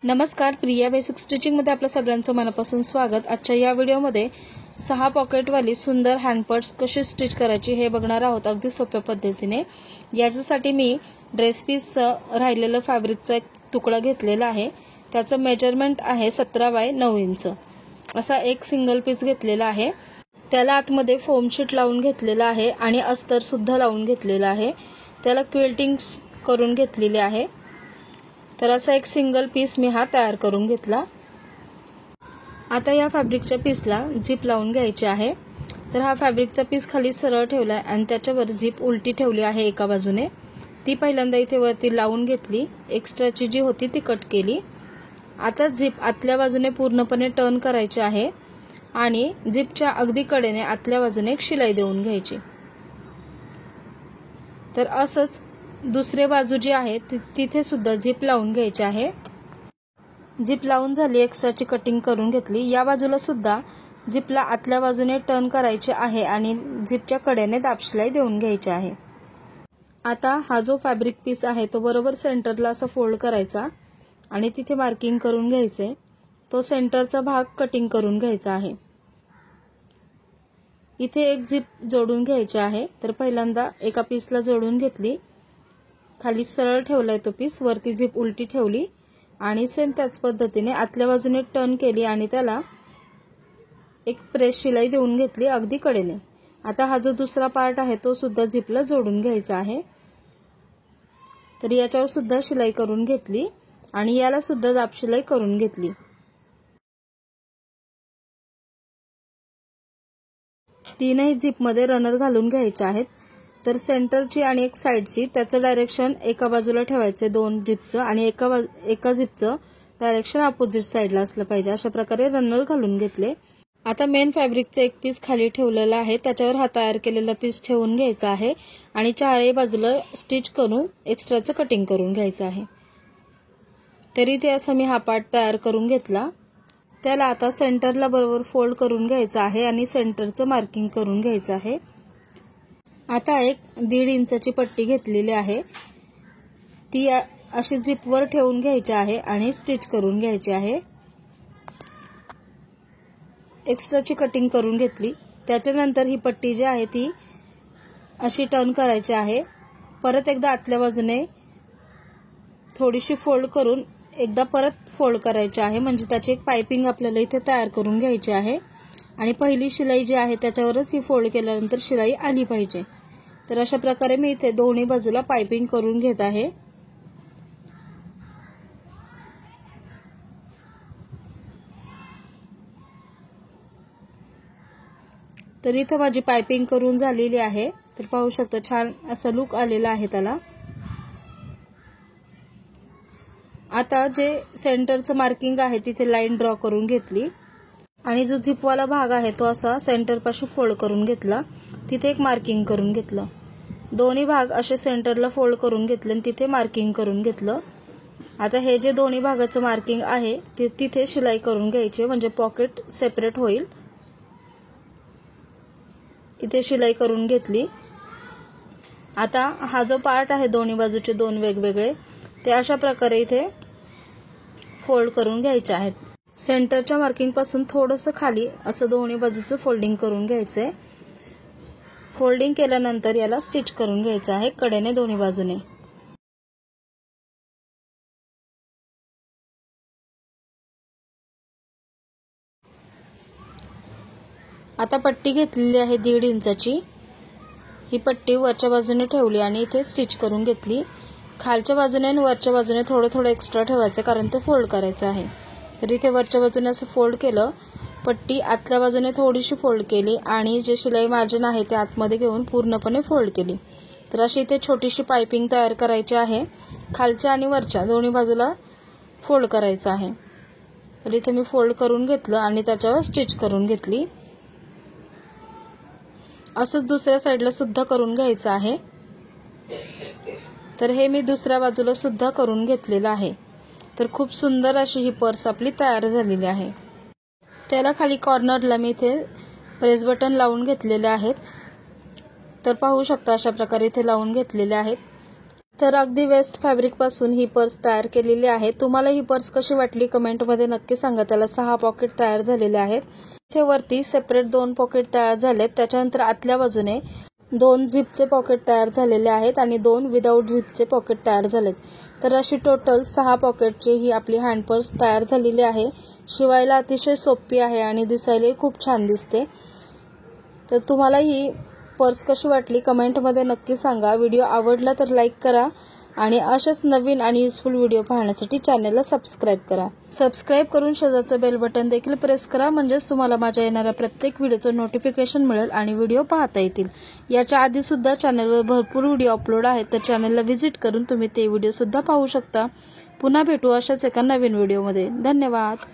नमस्कार, प्रिया बेसिक स्टिचिंगमध्ये आपलं सगळ्यांचं मनापासून स्वागत। आजच्या या व्हिडिओमध्ये 6 पॉकेटवाली सुंदर हँडपर्स कशी स्टिच करायची हे बघणार आहोत अगदी सोप्या पद्धतीने। याच्यासाठी मी ड्रेस पीस राहिलेलं फॅब्रिकचा एक तुकडा घेतलेला आहे। त्याचं मेजरमेंट आहे 17 बाय 9 इंच। असा एक सिंगल पीस घेतलेला आहे। त्याला आतमध्ये फोम शीट लावून घेतलेला आहे आणि अस्तर सुद्धा लावून घेतलेला आहे। त्याला क्विल्टिंग करून घेतलेली आहे। तर असा एक सिंगल पीस मी हा तयार करून घेतला। आता या फॅब्रिकच्या पीसला झिप लावून घ्यायची आहे। तर हा फॅब्रिकचा पीस खाली सरळ ठेवला आहे आणि त्याच्यावर झिप उलटी ठेवली आहे एका बाजूने। ती पहिल्यांदा इथे वरती लावून घेतली, एक्स्ट्राची जी होती ती कट केली। आता झिप आतल्या बाजूने पूर्णपणे टर्न करायची आहे आणि झिपच्या अगदी कडेने आतल्या बाजूने एक शिलाई देऊन घ्यायची। तर असंच दुसरी बाजू जी आहे तिथे सुद्धा झिप लावून घ्यायची आहे। झिप लावून झाली, एक्स्ट्राची कटिंग करून घेतली। या बाजूला सुद्धा झिपला आतल्या बाजूने टर्न करायचे आहे आणि झिपच्या कडेने दाब शिलाई देऊन घ्यायची आहे। आता हा जो फॅब्रिक पीस आहे तो बरोबर सेंटरला असा फोल्ड करायचा आणि तिथे मार्किंग करून घ्यायचे। तो सेंटरचा भाग कटिंग करून घ्यायचा आहे। इथे एक झिप जोडून घ्यायची आहे। तर पहिल्यांदा एका पीसला जोडून घेतली, खाली सरळ ठेवलाय तो पीस, वरती झिप उलटी ठेवली आणि सेम त्याच पद्धतीने आतल्या बाजूने टर्न केली आणि त्याला एक प्रेस शिलाई देऊन घेतली अगदी कडेने। आता हा जो दुसरा पार्ट आहे तो सुद्धा झिपला जोडून घ्यायचा आहे। तर याच्यावर सुद्धा शिलाई करून घेतली आणि याला सुद्धा दाब शिलाई करून घेतली। तीनही झिप मध्ये रनर घालून घ्यायचे आहेत। तर सेंटरची आणि एक साइडची त्याचं डायरेक्शन एका बाजूला ठेवायचे, दोन झिपचं, आणि एका झिपचं डायरेक्शन अपोजिट साइडला असलं पाहिजे। अशा प्रकारे रनर घालून घेतले। आता मेन फॅब्रिकचं एक पीस खाली ठेवलेला आहे, त्याच्यावर हा तयार केलेला पीस ठेवून घ्यायचा आहे आणि चारही बाजूला स्टिच करून एक्स्ट्राचं कटिंग करून घ्यायचं आहे। तरी ते असं मी हा पार्ट तयार करून घेतला। त्याला आता सेंटरला बरोबर फोल्ड करून घ्यायचं आहे आणि सेंटरचं मार्किंग करून घ्यायचं आहे। आता एक 1.5 इंचाची पट्टी घेतलेली आहे, ती अशी झिपवर ठेवून घ्यायची आहे आणि स्टिच करून घ्यायची आहे। एक्स्ट्राची कटिंग करून घेतली। त्याच्यानंतर ही पट्टी जी आहे ती अशी टर्न करायची आहे। परत एकदा आतल्या बाजूने थोडीशी फोल्ड करून एकदा परत फोल्ड करायची आहे, म्हणजे त्याची एक पाइपिंग आपल्याला इथे तयार करून घ्यायची आहे आणि पहिली शिलाई जी आहे त्याच्यावरच ही फोल्ड केल्यानंतर शिलाई आली पाहिजे। तर अशा प्रकारे मी इथे दोन्ही बाजूला पाइपिंग करून घेत आहे। तर इथे माझी पाइपिंग करून झालेली आहे। तर पाहू शकता छान असा लुक आलेला आहे त्याला। आता जे सेंटरचं मार्किंग आहे तिथे लाईन ड्रॉ करून घेतली आणि जो झिपवाला भाग आहे तो असा सेंटर पाशी फोल्ड करून घेतला, तिथे एक मार्किंग करून घेतलं। दोन्ही भाग असे सेंटरला फोल्ड करून घेतले आणि तिथे मार्किंग करून घेतलं। आता हे जे दोन्ही भागाचं मार्किंग आहे ते तिथे शिलाई करून घ्यायची, म्हणजे पॉकेट सेपरेट होईल। इथे शिलाई करून घेतली। आता हा जो पार्ट आहे दोन्ही बाजूचे दोन वेगवेगळे ते अशा प्रकारे इथे फोल्ड करून घ्यायचे आहेत। सेंटरच्या मार्किंग पासून थोडंसं खाली असं दोन्ही बाजूचं फोल्डिंग करून घ्यायचंय। फोल्डिंग केल्यानंतर याला स्टिच करून घ्यायचं आहे कडेने दोन्ही बाजूने। आता पट्टी घेतलेली आहे 1.5 इंचाची। ही पट्टी वरच्या बाजूने ठेवली आणि इथे स्टिच करून घेतली। खालच्या बाजूने आणि वरच्या बाजूने थोडं थोडं एक्स्ट्रा ठेवायचं, कारण ते फोल्ड करायचं आहे। तर इथे वरच्या बाजूने असं फोल्ड केलं, पट्टी आतल्या बाजूने थोडीशी फोल्ड केली आणि जे शिलाई मार्जिन आहे ते आतमध्ये घेऊन पूर्णपणे फोल्ड केली। तर अशी इथे छोटीशी पाइपिंग तयार करायची आहे। खालच्या आणि वरच्या दोन्ही बाजूला फोल्ड करायचं आहे। तर इथे मी फोल्ड करून घेतलं आणि त्याच्यावर स्टिच करून घेतली। असंच दुसऱ्या साइडला सुद्धा करून घ्यायचं आहे। तर हे मी दुसऱ्या बाजूला सुद्धा करून घेतलेलं आहे। तर खूप सुंदर अशी ही पर्स आपली तयार झालेली आहे। त्याला खाली कॉर्नरला मी इथे प्रेस बटन लावून घेतलेले आहेत। तर पाहू शकता अशा प्रकारे इथे लावून घेतलेले आहेत। तर अगदी वेस्ट फॅब्रिकपासून ही पर्स तयार केलेली आहे। तुम्हाला ही पर्स कशी वाटली कमेंटमध्ये नक्की सांगा। त्याला 6 पॉकेट तयार झालेले आहेत। इथे वरती सेपरेट 2 पॉकेट तयार झालेत। त्याच्यानंतर आतल्या बाजूने 2 झिपचे पॉकेट तयार झालेले आहेत आणि 2 विदाउट झिपचे पॉकेट तयार झालेत। तर अशी टोटल 6 पॉकेटची ही आपली हँड पर्स तयार झालेली आहे। शिवायला अतिशय सोपी आहे आणि दिसायला खूप छान दिसते। तर तुम्हाला ही पर्स कशी वाटली कमेंटमध्ये नक्की सांगा। व्हिडिओ आवडला तर लाईक करा आणि अशाच नवीन आणि युजफुल व्हिडिओ पाहण्यासाठी चॅनलला सबस्क्राइब करा। सबस्क्राइब करून शेजारचं बेल बटन देखील प्रेस करा, म्हणजेच तुम्हाला माझ्या येणाऱ्या प्रत्येक व्हिडिओचं नोटिफिकेशन मिळेल आणि व्हिडिओ पाहता येतील। याच्या आधी सुद्धा चॅनलवर भरपूर व्हिडिओ अपलोड आहेत, तर चॅनलला व्हिजिट करून तुम्ही ते व्हिडिओ सुद्धा पाहू शकता। पुन्हा भेटू अशाच एका नवीन व्हिडिओमध्ये। धन्यवाद।